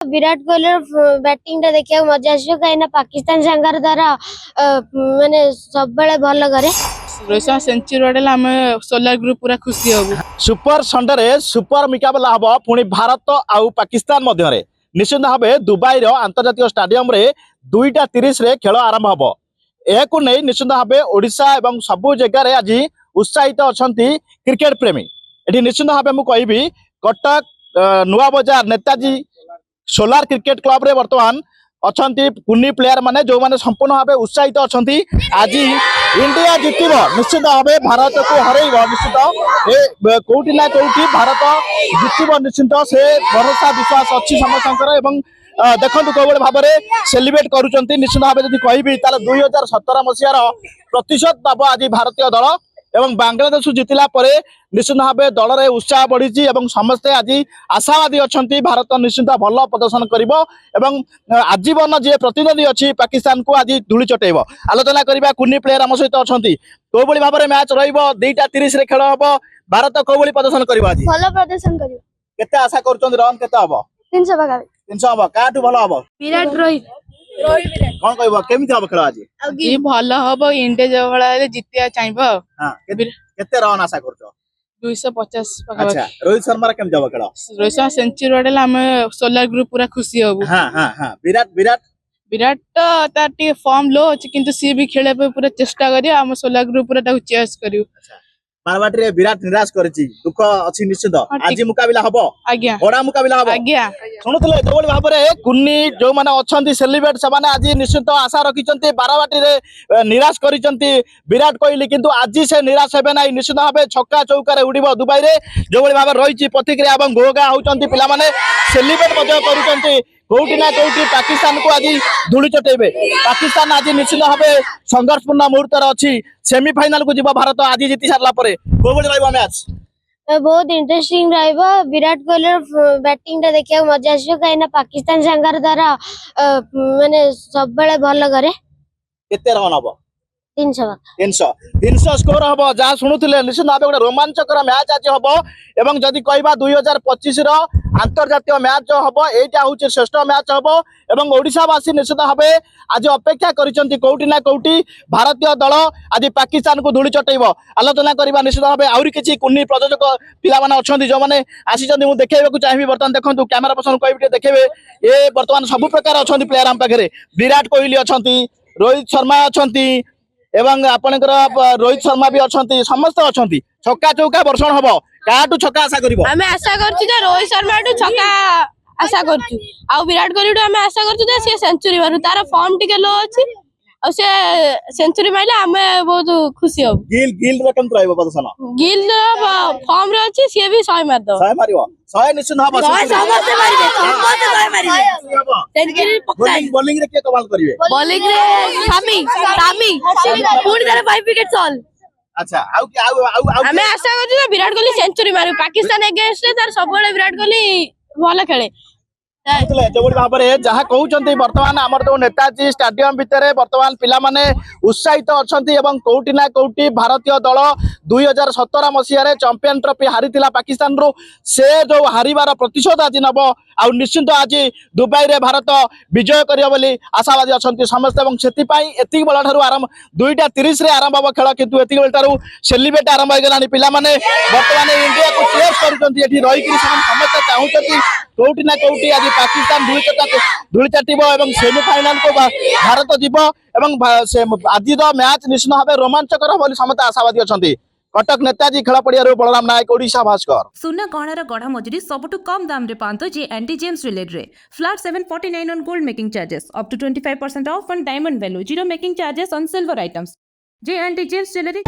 Virat Kohli batting देखा मजा आस कहीं पाकिस्तान सांगार द्वारा माने सब बेले भल करे रोहित शर्मा सेंचुरी बाडेला आम सोलार ग्रुप पूरा खुशी हबु। सुपर संडे सुपर मुकाबला हम पुणी भारत आउ पाकिस्तान मध्य निश्चित भाव दुबई अंतर्जातीय स्टाडियम रे 2:30 रे खेल आरंभ हम यह नहीं निश्चित भाव ओडिशा एवं सबु जगह आज उत्साहित अच्छा क्रिकेट प्रेमी ये निश्चित भाव मुझे कहि कटक नुआ बजार नेताजी सोलार क्रिकेट क्लब रे वर्तमान अच्छा कुनी प्लेयर माने जो माने संपूर्ण भाव उत्साहित अच्छा आज इंडिया जितब निश्चित भाव भारत को हरइब निश्चित कौटी ना कौटी भारत जितब निश्चित से भरोसा विश्वास अच्छी समस्त देखो कौ भाव में सेलिब्रेट करुँच निश्चित भाव जब कहि 2017 मसीहार प्रतिशत भाव आज भारतीय दल एवं बांग्लादेश जितला परे निश्चित भाव दल में उत्साह बढ़ी समस्ते आज आशावादी अच्छा भारत निश्चित भल प्रदर्शन कर आजीवन जी प्रतिद्वंदी अच्छी पाकिस्तान को आज धूली चटेब आलोचना करवा कुनी प्लेयर आम सहित अच्छा कौ भाव में मैच र2:30 रे खेल हम भारत कौ प्रदर्शन कर भल प्रदर्शन केते आशा कर रन केते हम 300 पाखा 300 हम काटू भल हम विराट रोहित कौन कह केमी हम खेल आज ये भल हम इंडिया जो भाई जितिया चाहिए हाँ केते रन आशा कर 250 अच्छा रोहित शर्मा केमी हम खेल रोहित शर्मा सेंचुरी बाडेला आम सोलार ग्रुप पूरा खुशी हबु। हाँ हाँ हाँ विराट विराट विराट तार टी फॉर्म लो अछि किंतु सी भी खेले पे पूरा चेष्टा करियो आम सोलार ग्रुप पूरा ताकू चेस करियो। बारवाटी रे विराट निराश करछि दुख अछि निश्चित आज मुकाबला हबो आज्ञा बड़ा मुकाबला हबो आज्ञा सुनुतले जोबोली भाव रे कुन्नी जो माने अछंती सेलिब्रेट सबाने आज निश्चित आशा रखिचंती बारवाटी रे निराश करिचंती विराट कोहली किंतु आज से निराश हेबे नै निश्चित भाव छक्का चौका रे उड़िबो दुबई रे जोबोली भाव रहिछि प्रतिक्रिया एवं गोगा होचंती पिला माने सेलिब्रेट मजा करूचंती कौटी ना कौटी पाकिस्तान को आज धूली चटेबे पाकिस्तान आज निश्चित भाव संघर्षपूर्ण मुहूर्त अच्छी सेमिफाइनाल को जीव भारत आज जीति सारा पर मैच बहुत इंटरेस्टिंग रहिबो विराट कोहली बैटिंग देखा मजा आस कहीं पाकिस्तान सांगार द्वारा माने सब बेले भल करे केते रन हम 300 स्कोर हम जहाँ शुणुले निश्चित भाव गोटे रोमांचकर मैच आज हम एवं जदि कहवा 2025 अंतर्जातीय मैच जो हम यहाँ हूँ श्रेष्ठ मैच हम एवं ओडिशावासी निश्चित भाव आज अपेक्षा करिसेंती कौटी ना कौटी भारतीय दल आज पाकिस्तान को धूली चटेब आलोचना करवा निश्चित भाव आउरी किछि कुन्नी प्रयोजक पिला माने अछंती जो माने आसीचंती मु देखेबा को चाहिबी बर्तमान देखंतु कैमरा पर्सन कहबी देखेबे ए बर्तमान सब प्रकार अछंती प्लेयर हम पाखरे विराट कोहली अछंती रोहित शर्मा अछंती एवं आपणकर रोहित शर्मा भी अच्छा समस्त अच्छा छक्का चौका वर्षण हम काटू छक्का आशा कर आशा कर रोहित शर्मा छक्का आशा कर विराट कोहली आम आशा कर सेंचुरी मारू तार फॉर्म टिके लो अच्छी और से सेंचुरी मारले आम बहुत खुशी हम गिल गिल रे केम रहइबो प्रदर्शन गिल फॉर्म रे अच्छी सी भी 100 मार दो 100 मारियो 100 निश्चित हबो 100 समस्त मारिबे सेंचुरी पक्का बॉलिंग रे के कमाल करिवे बॉलिंग रे सामी सामी पूरी तरह 5 विकेट सॉल अच्छा आउ हमें आशा करछु विराट कोहली सेंचुरी मारू पाकिस्तान अगेंस्ट रे तार सब बेले विराट कोहली भल खेले जो भाव में जहाँ कहते बर्तमान आमर जो नेताजी स्टाडियम भितर बर्तमान पिला माने उत्साहित अच्छा कौटी ना कौटी भारतीय दल 2017 मसीह चैंपियन ट्रॉफी हारी पाकिस्तान रू से जो हारिबार प्रतिशोध आज नब आ निश्चिंत आज दुबई रे भारत विजय करियो बोली आशावादी अच्छा समस्त एति बेला ठारू आरंभ 2:30 रे आरंभ हम खेल किंतु एति बेला ठारू सेलिब्रेट आरंभ हो गलानी पिला माने बर्तमान इंडिया को चेस करूछंती एठी रही कि समस्त चाहूछंती कौटी ना कौटी आज पाकिस्तान धूली चाटिब और सेमिफाइनाल को भारत जीव आज मैच निश्चित भाव रोमांचकर बोली समस्त आशावादी अच्छा कटक नेताजी खेल पड़िया बलराम नायक ओडिशा भास्कर सुना गहनार गढ़ा मजूरी सबुठु कम दाम रे पांतो जे एंटी जेम्स ज्वेलरी रे flat 749 on gold making charges up to 25% off on diamond value 0 making charges on silver items जे एंटी जेम्स ज्वेलरी।